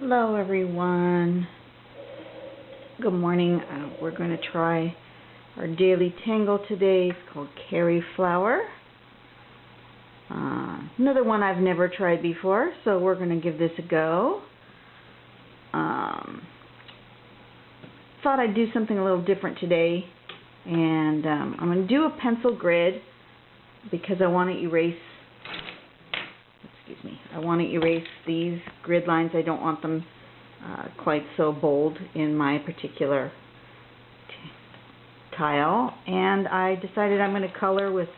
Hello everyone. Good morning. We're going to try our daily tangle today. It's called Curry Flower. Another one I've never tried before, so we're going to give this a go. Thought I'd do something a little different today, and I'm going to do a pencil grid because I want to erase these grid lines. I don't want them quite so bold in my particular tile, and I decided I'm going to color with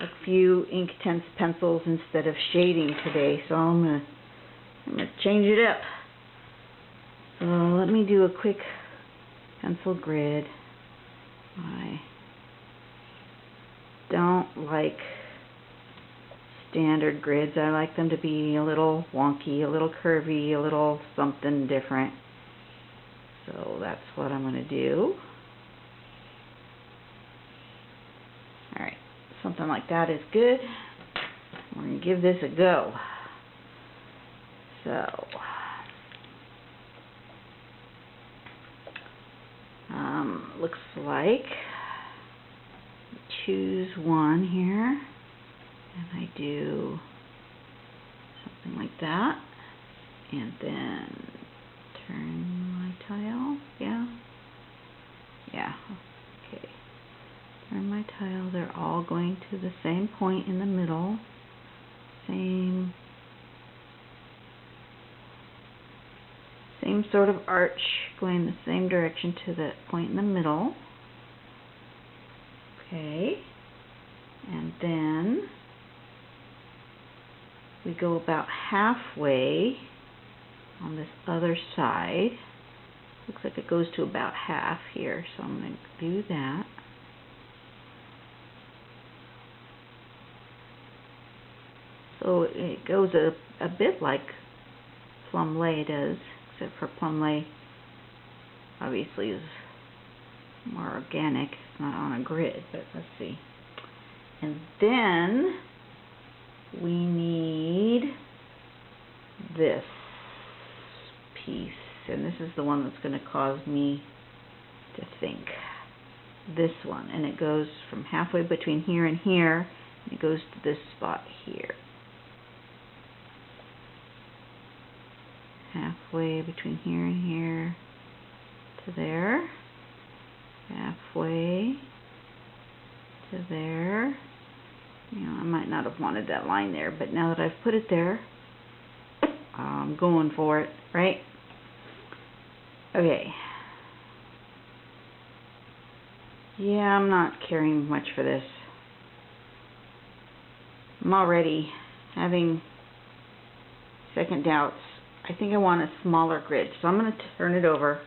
a few Inktense pencils instead of shading today, so I'm going to change it up. So let me do a quick pencil grid. I don't like standard grids. I like them to be a little wonky, a little curvy, a little something different. So that's what I'm going to do. Alright, something like that is good. We're going to give this a go. So, looks like choose one here. And I do something like that, and then turn my tile, okay, turn my tile. They're all going to the same point in the middle, same sort of arch, going the same direction to the point in the middle. Okay, and then we go about halfway on this other side. Looks like it goes to about half here, so I'm going to do that. So it goes a bit like plum lay does, except for plum lay obviously is more organic. It's not on a grid, but let's see. And then we need this piece, and this is the one that's going to cause me to think. This one, and it goes from halfway between here and here, and it goes to this spot here. Halfway between here and here to there. Halfway to there. You know, I might not have wanted that line there, but now that I've put it there, I'm going for it, right? Okay. Yeah, I'm not caring much for this. I'm already having second doubts. I think I want a smaller grid, so I'm going to turn it over.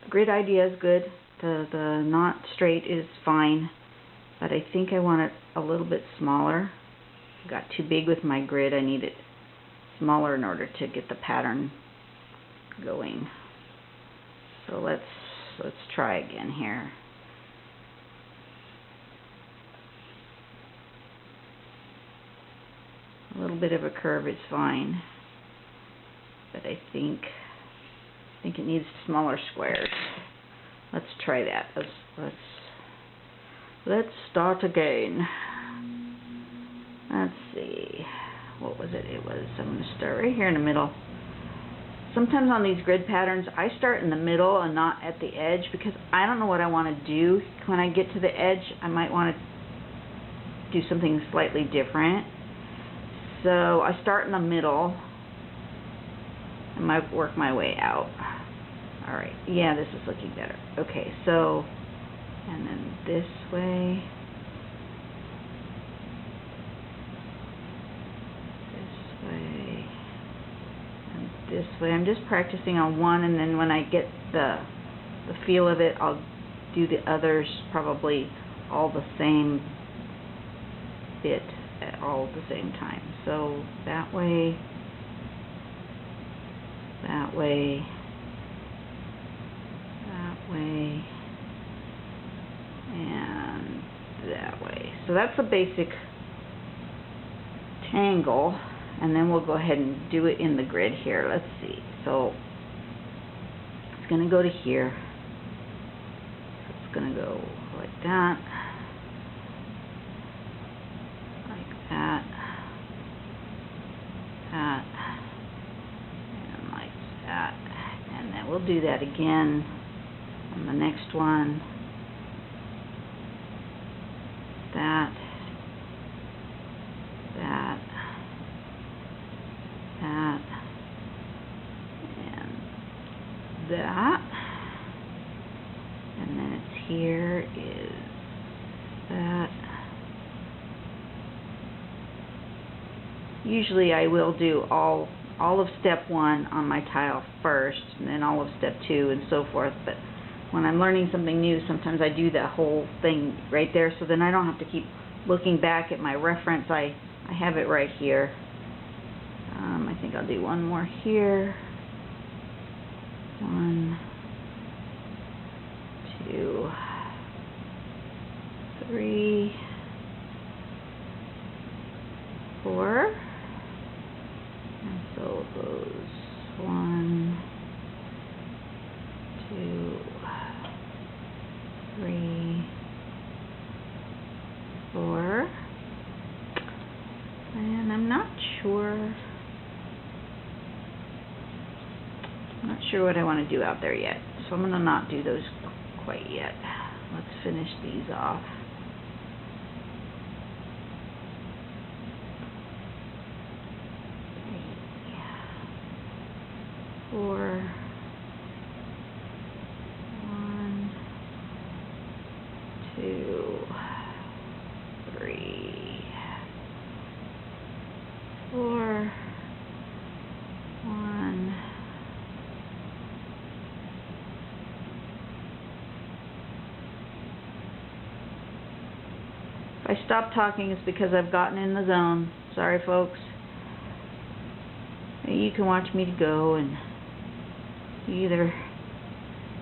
The grid idea is good. The not straight is fine. But I think I want it a little bit smaller. I got too big with my grid. I need it smaller in order to get the pattern going. So let's try again here. A little bit of a curve is fine, but I think it needs smaller squares. Let's try that. Let's start again. Let's see. What was it? I'm going to start right here in the middle. Sometimes on these grid patterns, I start in the middle and not at the edge because I don't know what I want to do. When I get to the edge, I might want to do something slightly different. So I start in the middle and might work my way out. Alright, yeah, this is looking better. Okay, so and then this way, and this way. I'm just practicing on one, and then when I get the feel of it, I'll do the others probably all the same bit at all at the same time. So that way, that way, that way, and that way. So that's a basic tangle, and then we'll go ahead and do it in the grid here. Let's see. So it's going to go to here. So it's going to go like that, like that, that, and like that. And then we'll do that again on the next one. That, that, that, and that. And then it's here is that. Usually I will do all of step 1 on my tile first, and then all of step 2 and so forth, but when I'm learning something new, sometimes I do that whole thing right there, so then I don't have to keep looking back at my reference. I have it right here. I think I'll do one more here. 1, 2, 3, 4. And so it goes 1, 2, 3, 4, and I'm not sure what I want to do out there yet, so I'm going to not do those quite yet. Let's finish these off. Four. 1, 2, 3, 4. 1. If I stop talking, it's because I've gotten in the zone. Sorry, folks. You can watch me go, and you either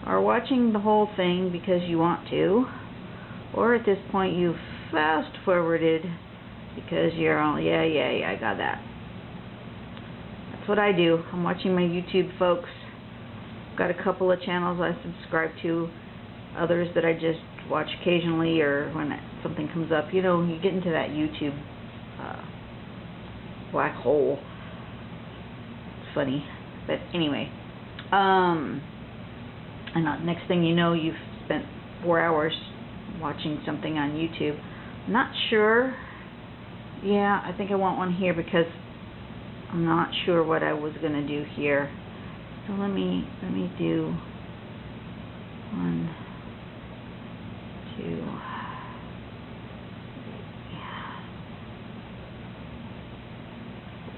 are watching the whole thing because you want to, or at this point you've fast forwarded because you're all, yeah, I got that. That's what I do. I'm watching my YouTube, folks. I've got a couple of channels I subscribe to, others that I just watch occasionally, or when something comes up. You know, you get into that YouTube black hole. It's funny, but anyway. And next thing you know, you've spent 4 hours watching something on YouTube. I'm not sure. Yeah, I think I want one here because I'm not sure what I was going to do here. So let me do 1, 2, 3,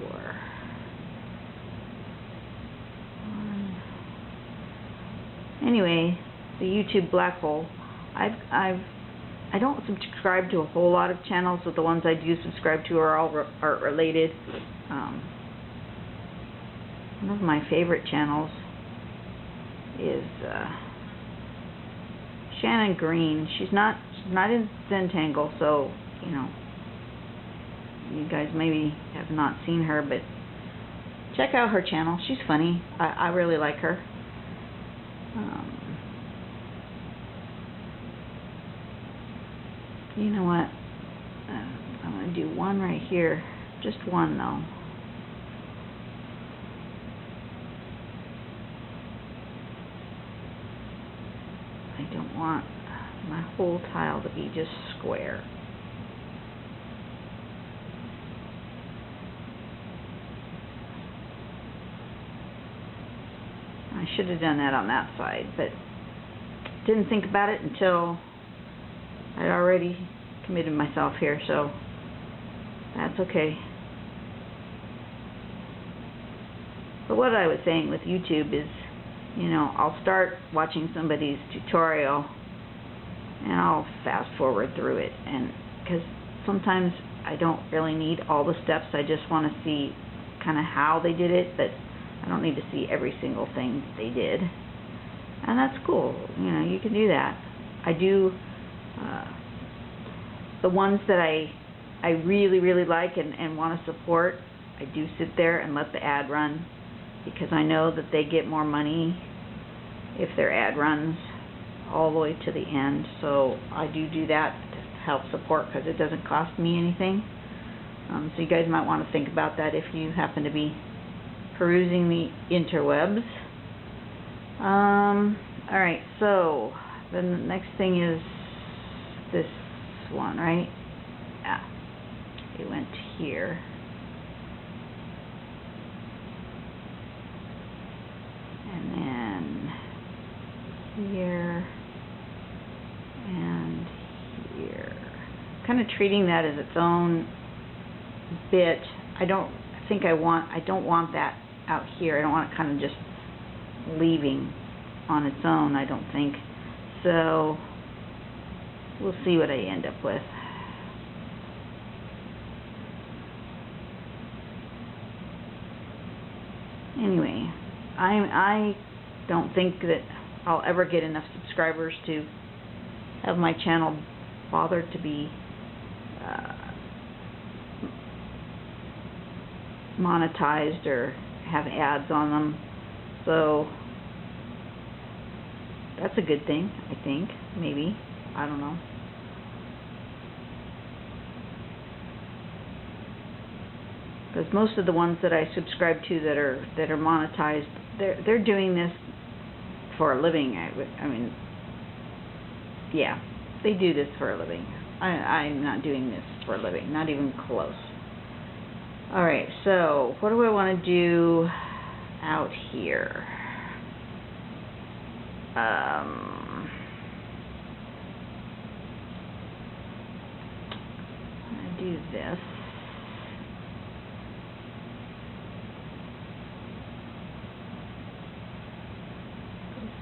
4. 1. Anyway, the YouTube black hole. I don't subscribe to a whole lot of channels, but the ones I do subscribe to are all art related. One of my favorite channels is Shannon Green. She's not in tangle, so you know, you guys maybe have not seen her, but check out her channel. She's funny. I really like her. You know what? I'm going to do one right here. Just one, though. I don't want my whole tile to be just square. I should have done that on that side, but didn't think about it until I'd already committed myself here, so that's okay. But what I was saying with YouTube is, you know, I'll start watching somebody's tutorial and I'll fast forward through it, and because sometimes I don't really need all the steps. I just want to see kind of how they did it, but I don't need to see every single thing they did. And that's cool. You know, you can do that. I do the ones that I really like and want to support. I do sit there and let the ad run because I know that they get more money if their ad runs all the way to the end. So I do that to help support because it doesn't cost me anything. So you guys might want to think about that if you happen to be perusing the interwebs. Alright, so then the next thing is this one, right? Yeah. It went here. And then here and here. Kind of treating that as its own bit. I don't want that out here. I don't want it kind of just leaving on its own, I don't think. So we'll see what I end up with. Anyway, I don't think that I'll ever get enough subscribers to have my channel bothered to be monetized or have ads on them. So that's a good thing, I think. Maybe. I don't know. Because most of the ones that I subscribe to that are monetized, they're doing this for a living. I mean, yeah, they do this for a living. I'm not doing this for a living, not even close. Alright, so what do I want to do out here? I do this.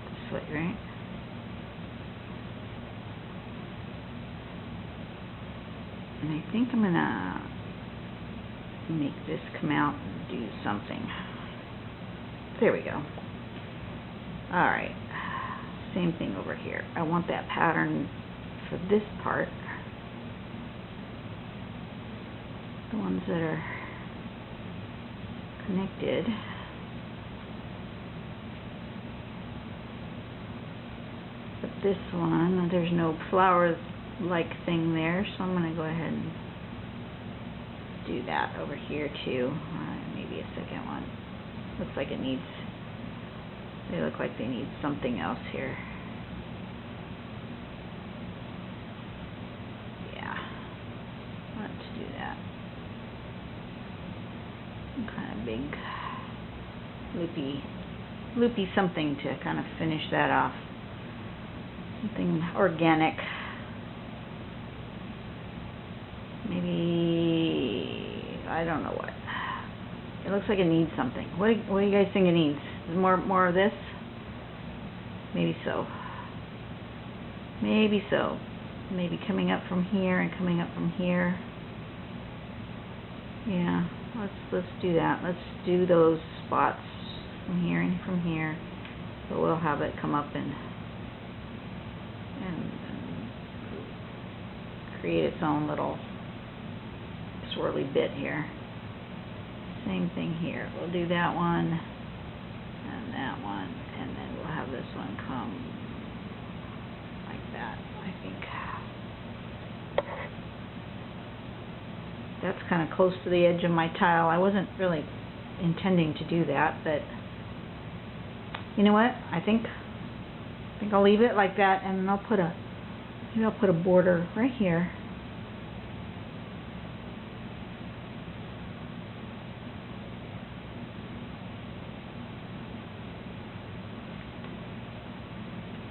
This way, right? And I think I'm gonna make this come out and do something. There we go. Alright. Same thing over here. I want that pattern for this part. The ones that are connected. But this one, there's no flower-like thing there, so I'm going to go ahead and do that over here too. Maybe a second one. Looks like it needs, they look like they need something else here. Yeah, let's do that. Some kind of big loopy something to kind of finish that off. Something organic. Maybe, I don't know what. It looks like it needs something. What do you guys think it needs? More of this? Maybe so. Maybe so. Maybe coming up from here and coming up from here. Yeah, let's do that. Let's do those spots from here and from here. So we'll have it come up and create its own little swirly bit here. Same thing here. We'll do that one and that one, and then we'll have this one come like that. I think that's kind of close to the edge of my tile. I wasn't really intending to do that, but you know what? I think I'll leave it like that, and then I'll put a border right here.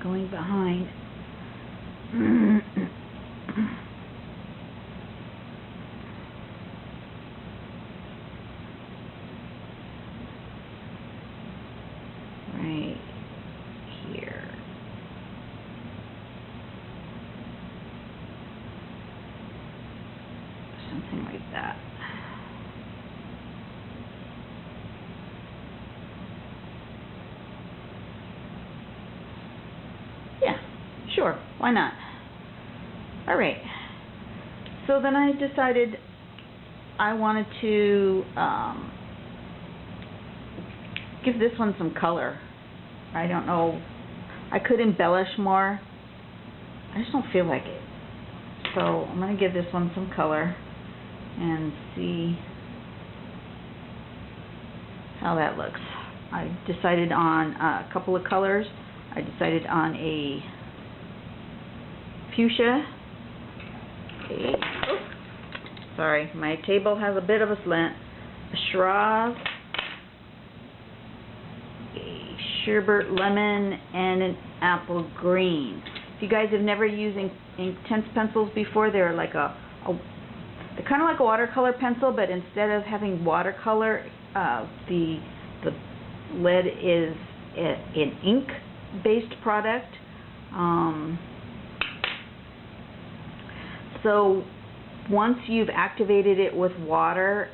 Going behind. Right here. Something like that. Yeah, sure, why not? Alright, so then I decided I wanted to give this one some color. I don't know. I could embellish more. I just don't feel like it. So I'm going to give this one some color and see how that looks. I decided on a couple of colors. I decided on a fuchsia. Sorry, my table has a bit of a slant. A Shiraz, a sherbet lemon, and an apple green. If you guys have never used Inktense pencils before, they're like they're kind of like a watercolor pencil, but instead of having watercolor, the lead is an ink-based product. So once you've activated it with water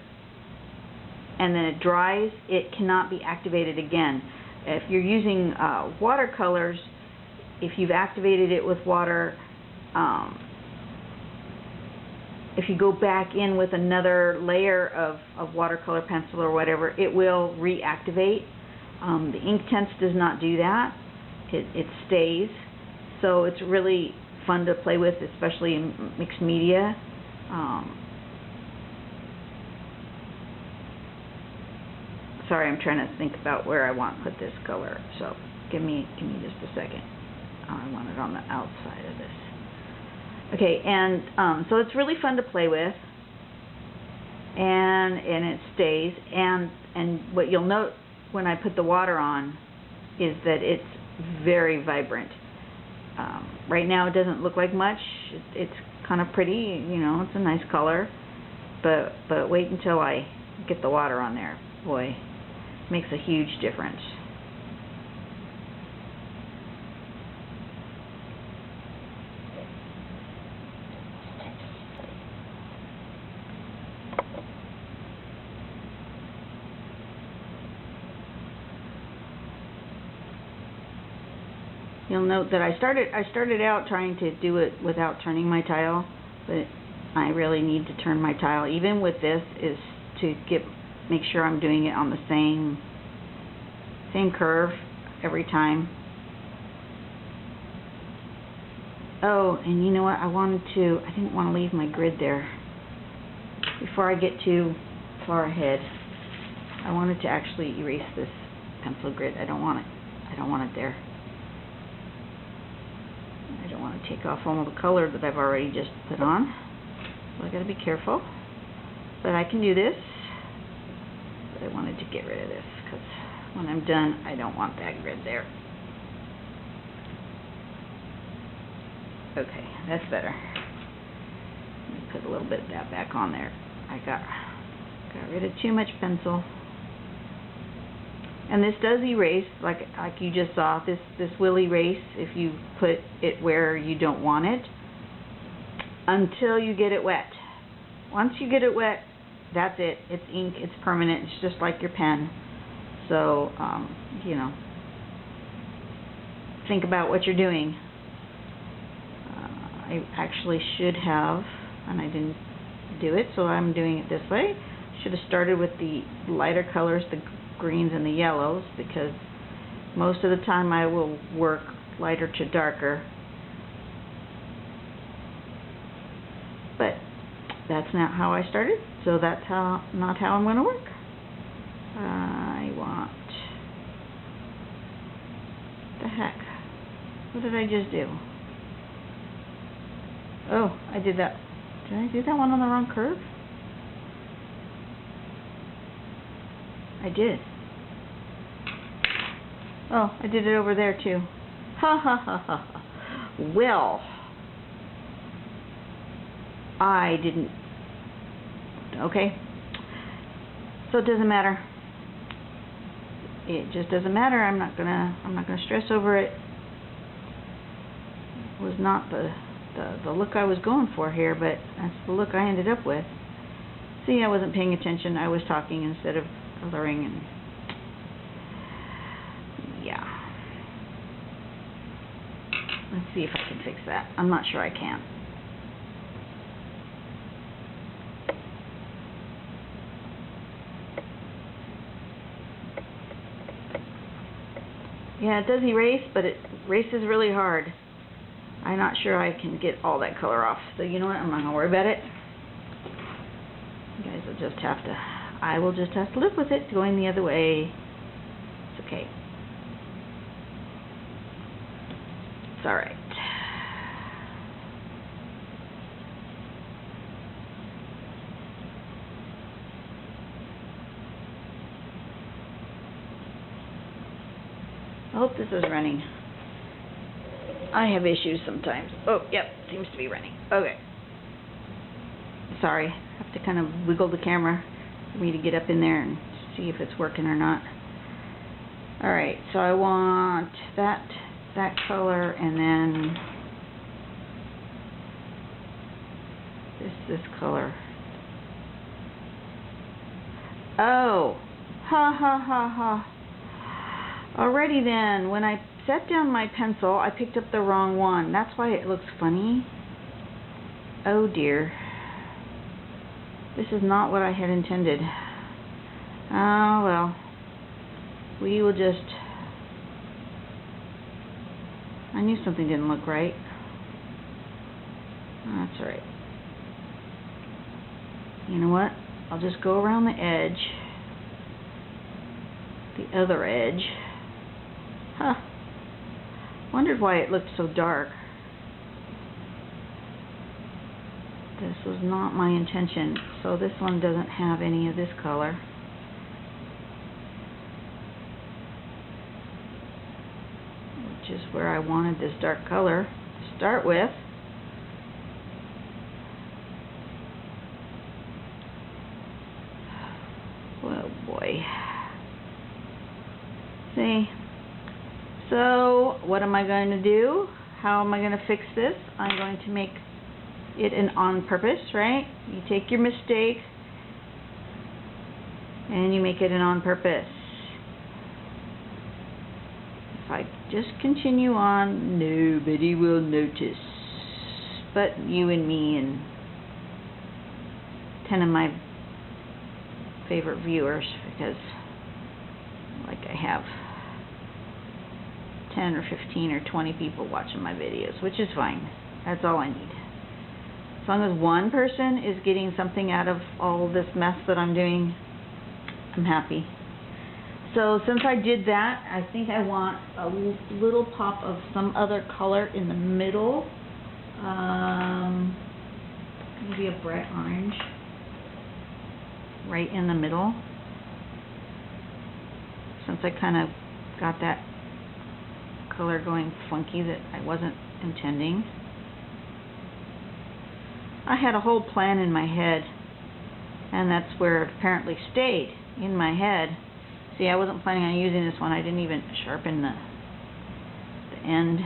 and then it dries, it cannot be activated again. If you're using watercolors, if you've activated it with water, if you go back in with another layer of watercolor pencil or whatever, it will reactivate. The Inktense does not do that. It stays. So it's really fun to play with, especially in mixed media. Sorry, I'm trying to think about where I want to put this color. So give me just a second. I want it on the outside of this. Okay, and so it's really fun to play with, and it stays. And what you'll note when I put the water on is that it's very vibrant. Right now it doesn't look like much. It's kind of pretty, you know, it's a nice color. But wait until I get the water on there. Boy, it makes a huge difference. You'll note that I started out trying to do it without turning my tile, but I really need to turn my tile, even with this, is to make sure I'm doing it on the same curve every time. Oh, and you know what? I didn't want to leave my grid there. Before I get too far ahead, I wanted to actually erase this pencil grid. I don't want it there. I don't want to take off all the color that I've already just put on. So I got to be careful. But I can do this. But I wanted to get rid of this because when I'm done, I don't want that grid there. Okay, that's better. Let me put a little bit of that back on there. I got rid of too much pencil. And this does erase, like you just saw. This will erase if you put it where you don't want it, until you get it wet. Once you get it wet, that's it. It's ink. It's permanent. It's just like your pen. So, you know, think about what you're doing. I actually should have, and I didn't do it, so I'm doing it this way. Should have started with the lighter colors, the greens and the yellows, because most of the time I will work lighter to darker. But that's not how I started, so that's not how I'm going to work. I want... the heck? What did I just do? Oh, I did that. Did I do that one on the wrong curve? I did. Oh, I did it over there too. Ha ha ha ha. Well, I didn't. Okay. So it doesn't matter. It just doesn't matter. I'm not gonna stress over it. It was not the look I was going for here, but that's the look I ended up with. See, I wasn't paying attention. I was talking instead of coloring, and yeah. Let's see if I can fix that. I'm not sure I can. Yeah, it does erase, but it erases really hard. I'm not sure I can get all that color off. So you know what? I'm not gonna worry about it. You guys will just have to. I will just have to live with it going the other way. It's okay. It's all right. I hope this is running. I have issues sometimes. Oh, yep, seems to be running. Okay. Sorry, I have to kind of wiggle the camera for me to get up in there and see if it's working or not. Alright, so I want that color, and then this color. Oh, ha ha ha ha. Alrighty then, when I set down my pencil, I picked up the wrong one. That's why it looks funny. Oh dear. This is not what I had intended. Oh well. We will just... I knew something didn't look right. That's alright. You know what? I'll just go around the edge. The other edge. Huh. Wondered why it looked so dark. This was not my intention. So this one doesn't have any of this color. Which is where I wanted this dark color to start with. Oh boy. See? So, what am I going to do? How am I going to fix this? I'm going to make it an on purpose, right? You take your mistake and you make it an on purpose. If I just continue on, nobody will notice. But you and me and 10 of my favorite viewers, because like I have 10 or 15 or 20 people watching my videos, which is fine. That's all I need. As long as one person is getting something out of all this mess that I'm doing, I'm happy. So since I did that, I think I want a little pop of some other color in the middle. Maybe a bright orange right in the middle. Since I kind of got that color going funky that I wasn't intending. I had a whole plan in my head, and that's where it apparently stayed in my head. See, I wasn't planning on using this one. I didn't even sharpen the end.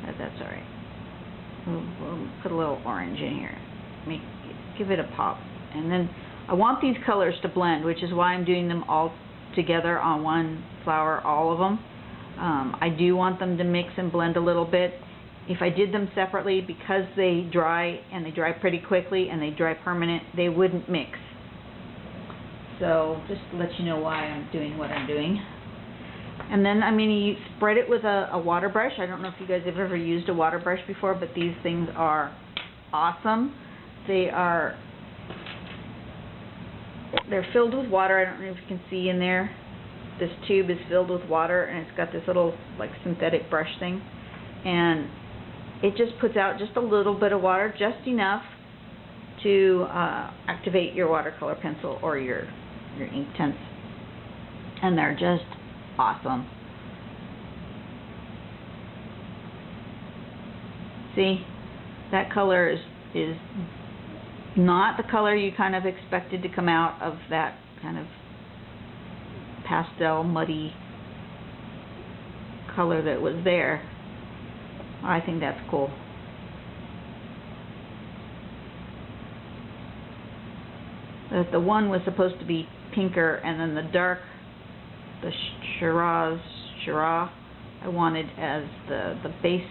But that's alright. We'll put a little orange in here. Give it a pop. And then I want these colors to blend, which is why I'm doing them all together on one flower, all of them. I do want them to mix and blend a little bit. If I did them separately, because they dry, and they dry pretty quickly, and they dry permanent, they wouldn't mix. So, just to let you know why I'm doing what I'm doing. And then I'm going to spread it with a water brush. I don't know if you guys have ever used a water brush before, but these things are awesome. They're filled with water. I don't know if you can see in there. This tube is filled with water, and it's got this little like synthetic brush thing. And it just puts out just a little bit of water, just enough to activate your watercolor pencil or your ink tints. And they're just awesome. See, that color is not the color you kind of expected to come out of that kind of pastel, muddy color that was there. I think that's cool. The one was supposed to be pinker, and then the dark, the Shiraz, I wanted as the base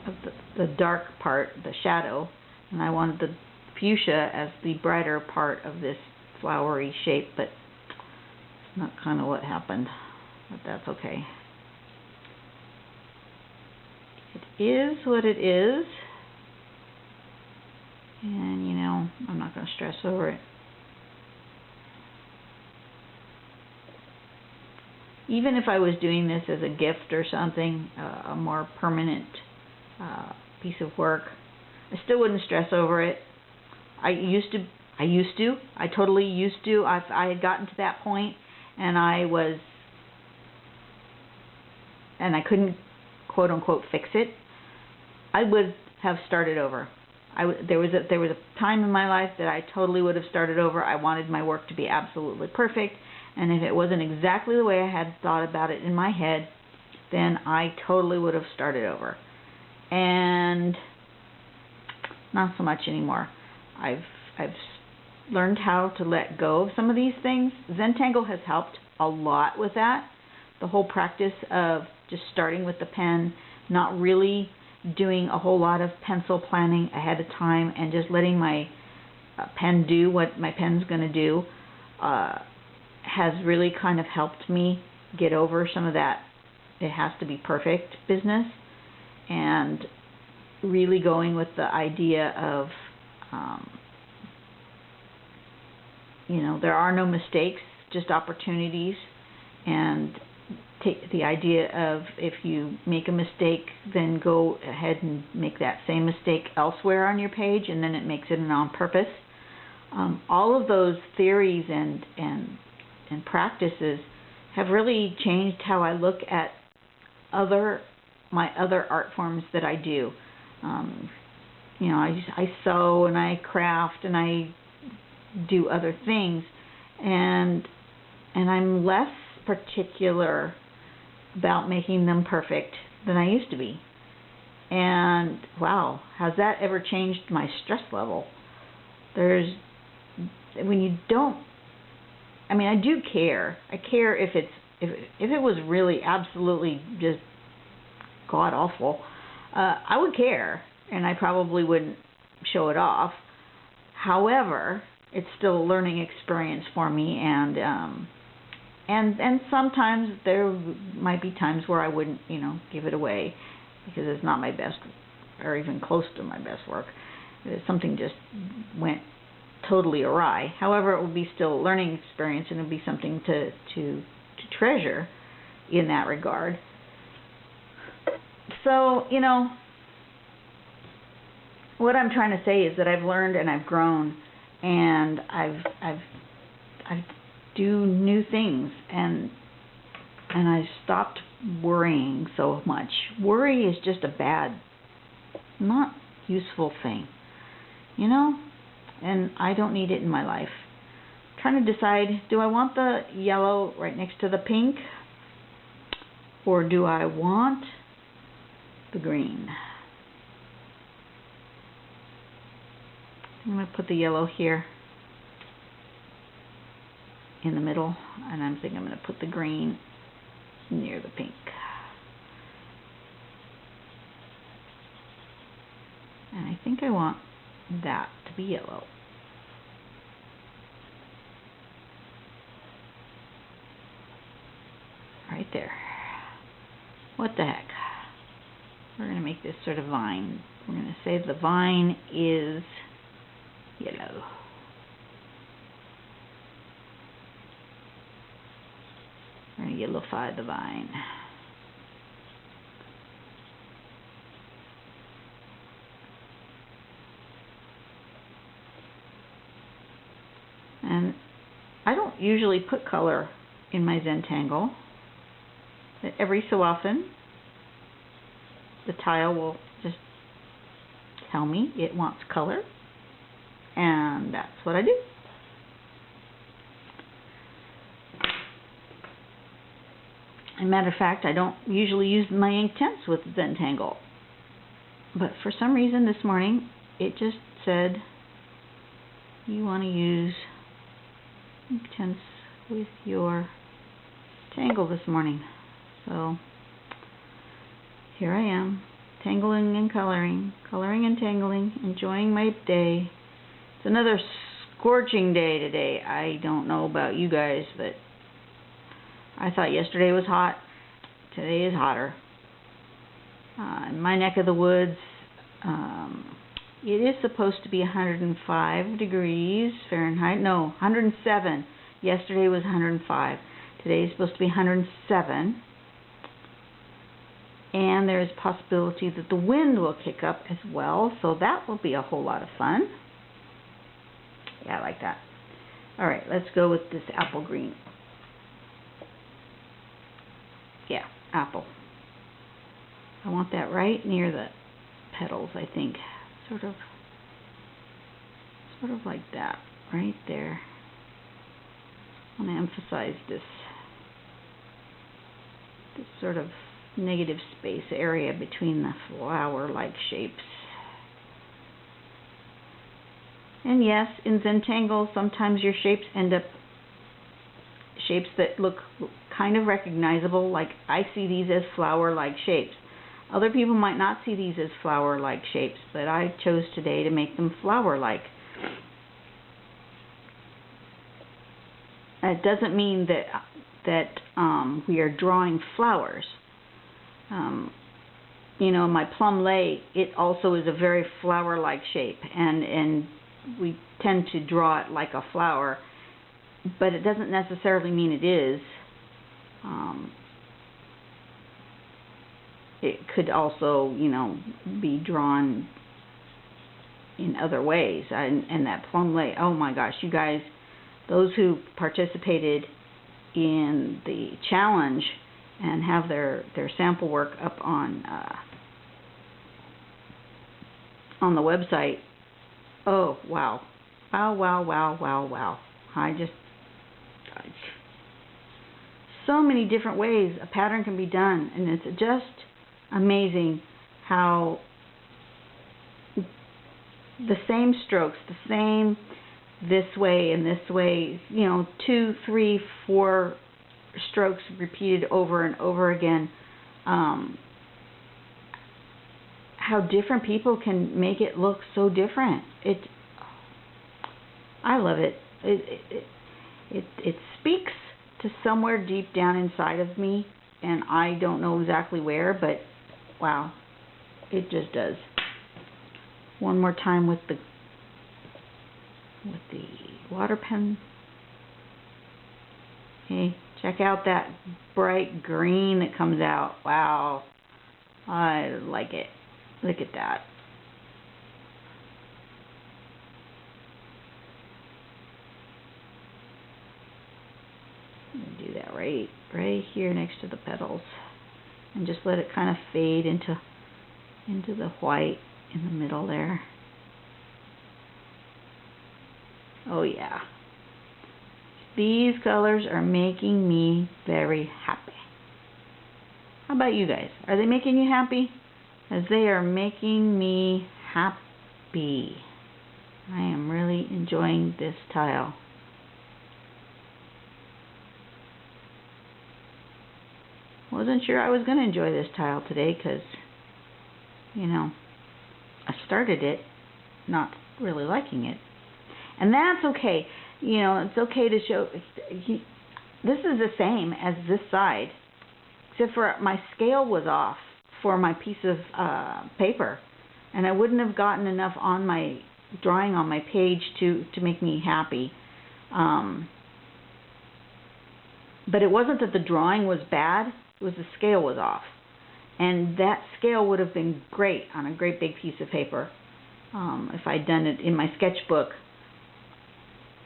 of the dark part, the shadow, and I wanted the fuchsia as the brighter part of this flowery shape, but it's not kind of what happened. but that's okay. It is what it is, and you know, I'm not going to stress over it. Even if I was doing this as a gift or something, a more permanent piece of work, I still wouldn't stress over it. I totally used to. I had gotten to that point, and I couldn't, quote unquote, fix it. I would have started over. There was a time in my life that I totally would have started over. I wanted my work to be absolutely perfect, and if it wasn't exactly the way I had thought about it in my head, then I totally would have started over. And not so much anymore. I've learned how to let go of some of these things. Zentangle has helped a lot with that. The whole practice of just starting with the pen, not really doing a whole lot of pencil planning ahead of time, and just letting my pen do what my pen's going to do, has really kind of helped me get over some of that it has to be perfect business, and really going with the idea of there are no mistakes, just opportunities, and take the idea of if you make a mistake, then go ahead and make that same mistake elsewhere on your page, and then it makes it on purpose. All of those theories and practices have really changed how I look at my other art forms that I do. I sew and I craft and I do other things, and I'm less particular about making them perfect than I used to be. And wow, has that ever changed my stress level? When you don't, I do care. I care if it was really absolutely just god awful. I would care, and I probably wouldn't show it off. However, it's still a learning experience for me, and sometimes there might be times where I wouldn't, give it away because it's not my best or even close to my best work. Something just went totally awry. However, it will be still a learning experience, and it'll be something to treasure in that regard. So, what I'm trying to say is that I've learned and I've grown, and I do new things, and I stopped worrying so much. Worry is just a bad, not useful thing, and I don't need it in my life. I'm trying to decide, do I want the yellow right next to the pink, or do I want the green? I'm going to put the yellow here in the middle, and I'm thinking I'm going to put the green near the pink. And I think I want that to be yellow. Right there. What the heck? We're going to make this sort of vine. We're going to say the vine is yellow. We're going to yellowify the vine. And I don't usually put color in my Zentangle, but every so often the tile will just tell me it wants color, and that's what I do. As a matter of fact, I don't usually use my Inktense with Zentangle, but for some reason this morning it just said you want to use Inktense with your Tangle this morning. So here I am, tangling and coloring and tangling, enjoying my day. It's another scorching day today. I don't know about you guys, but I thought yesterday was hot. Today is hotter. In my neck of the woods, it is supposed to be 105 degrees Fahrenheit. No, 107. Yesterday was 105. Today is supposed to be 107. And there is a possibility that the wind will kick up as well, so that will be a whole lot of fun. Yeah, I like that. Alright, let's go with this apple green. Yeah, apple. I want that right near the petals, I think. Sort of like that, right there. I want to emphasize this sort of negative space area between the flower-like shapes. And yes, in Zentangle, sometimes your shapes end up shapes that look kind of recognizable, like I see these as flower-like shapes. Other people might not see these as flower-like shapes, but I chose today to make them flower-like. It doesn't mean that we are drawing flowers. You know, my plum lei, it also is a very flower-like shape, and we tend to draw it like a flower, but it doesn't necessarily mean it is. It could also, you know, be drawn in other ways. And that plum lei, oh my gosh, you guys, those who participated in the challenge and have their sample work up on the website, oh wow, wow. So many different ways a pattern can be done, and it's just amazing how the same strokes, the same this way and this way, you know, 2, 3, 4 strokes repeated over and over again, how different people can make it look so different. I love it. It speaks to somewhere deep down inside of me, and I don't know exactly where, but wow, it just does. One more time with the water pen. Okay, check out that bright green that comes out. Wow, I like it. Look at that. Do that right here next to the petals, and just let it kind of fade into the white in the middle there. Oh yeah, these colors are making me very happy. How about you guys? Are they making you happy? As they are making me happy. I am really enjoying this tile. Wasn't sure I was going to enjoy this tile today because, you know, I started it not really liking it. And that's okay. You know, it's okay to show. This is the same as this side, except for my scale was off for my piece of paper, and I wouldn't have gotten enough on my drawing on my page to make me happy. But it wasn't that the drawing was bad, it was the scale was off. And that scale would have been great on a great big piece of paper if I'd done it in my sketchbook,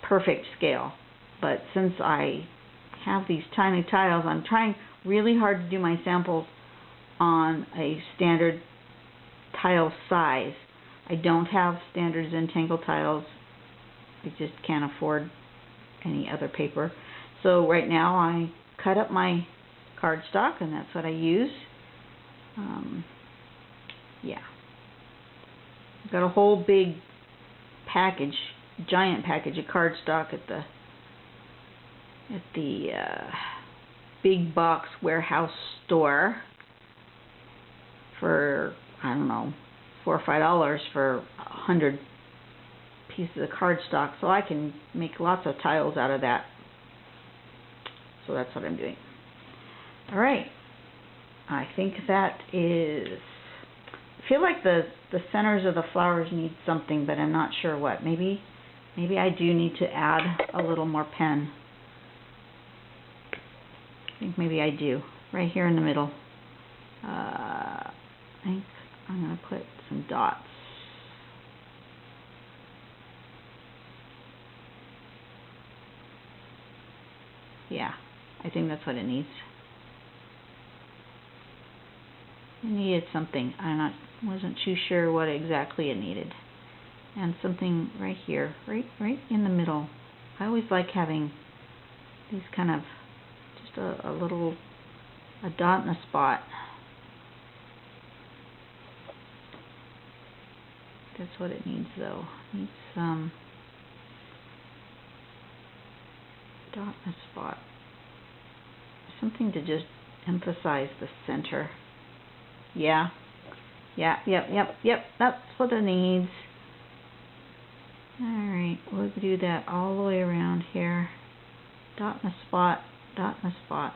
perfect scale. But since I have these tiny tiles, I'm trying really hard to do my samples on a standard tile size. I don't have standard Zentangle tiles. I just can't afford any other paper. So right now I cut up my cardstock, and that's what I use. Yeah. I've got a whole big package, giant package of cardstock at the big box warehouse store for, I don't know, $4 or $5 for 100 pieces of cardstock, so I can make lots of tiles out of that. So that's what I'm doing. Alright, I think that is, I feel like the centers of the flowers need something, but I'm not sure what. Maybe I do need to add a little more pen. I think maybe I do. Right here in the middle. I think I'm going to put some dots. Yeah, I think that's what it needs. It needed something. Wasn't too sure what exactly it needed. And something right here, right in the middle. I always like having these kind of just a dot and a spot. That's what it needs, though. It needs some dot and a spot. Something to just emphasize the center. Yeah. Yep. That's what it needs. Alright, we'll do that all the way around here. Dot and a spot, dot and a spot.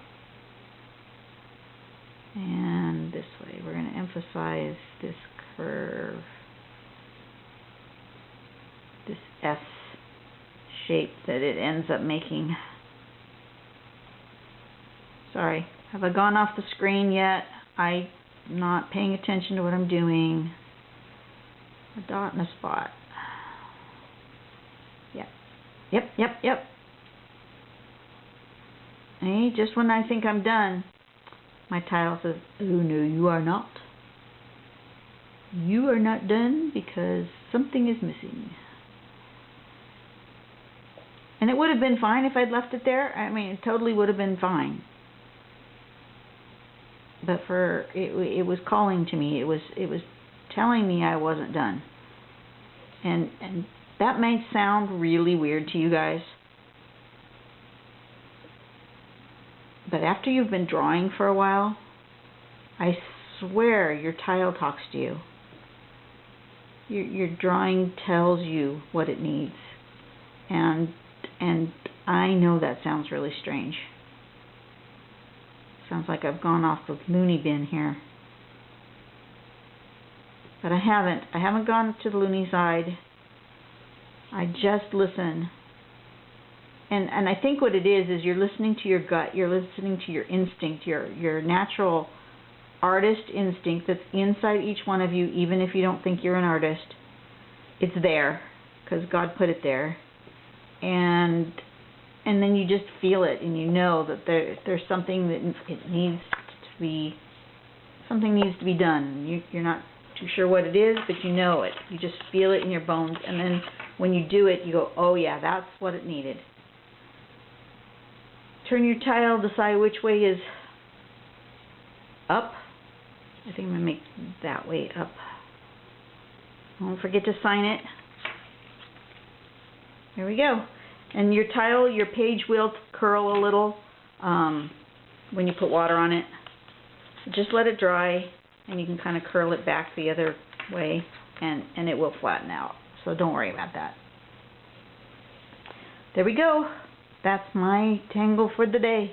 And this way, we're going to emphasize this curve. This S shape that it ends up making. Sorry, have I gone off the screen yet? I'm not paying attention to what I'm doing. A dot and a spot. Yep. Hey, just when I think I'm done, my title says, "Oh no, you are not. You are not done because something is missing." And it would have been fine if I'd left it there. I mean, it totally would have been fine. But it was calling to me. It was telling me I wasn't done. And that may sound really weird to you guys. But after you've been drawing for a while, I swear your tile talks to you. Your drawing tells you what it needs. And I know that sounds really strange. Sounds like I've gone off the loony bin here. But I haven't. I haven't gone to the loony side. I just listen. And I think what it is you're listening to your gut, you're listening to your instinct, your natural artist instinct that's inside each one of you, even if you don't think you're an artist. It's there, because God put it there. And then you just feel it, and you know that there's something that it needs to be, something needs to be done. You're not too sure what it is, but you know it. You just feel it in your bones, and then when you do it, you go, oh yeah, that's what it needed. Turn your tile, decide which way is up. I think I'm going to make that way up. Don't forget to sign it. There we go. And your tile, your page will curl a little when you put water on it. Just let it dry, and you can kind of curl it back the other way, and it will flatten out. So don't worry about that. There we go. That's my tangle for the day.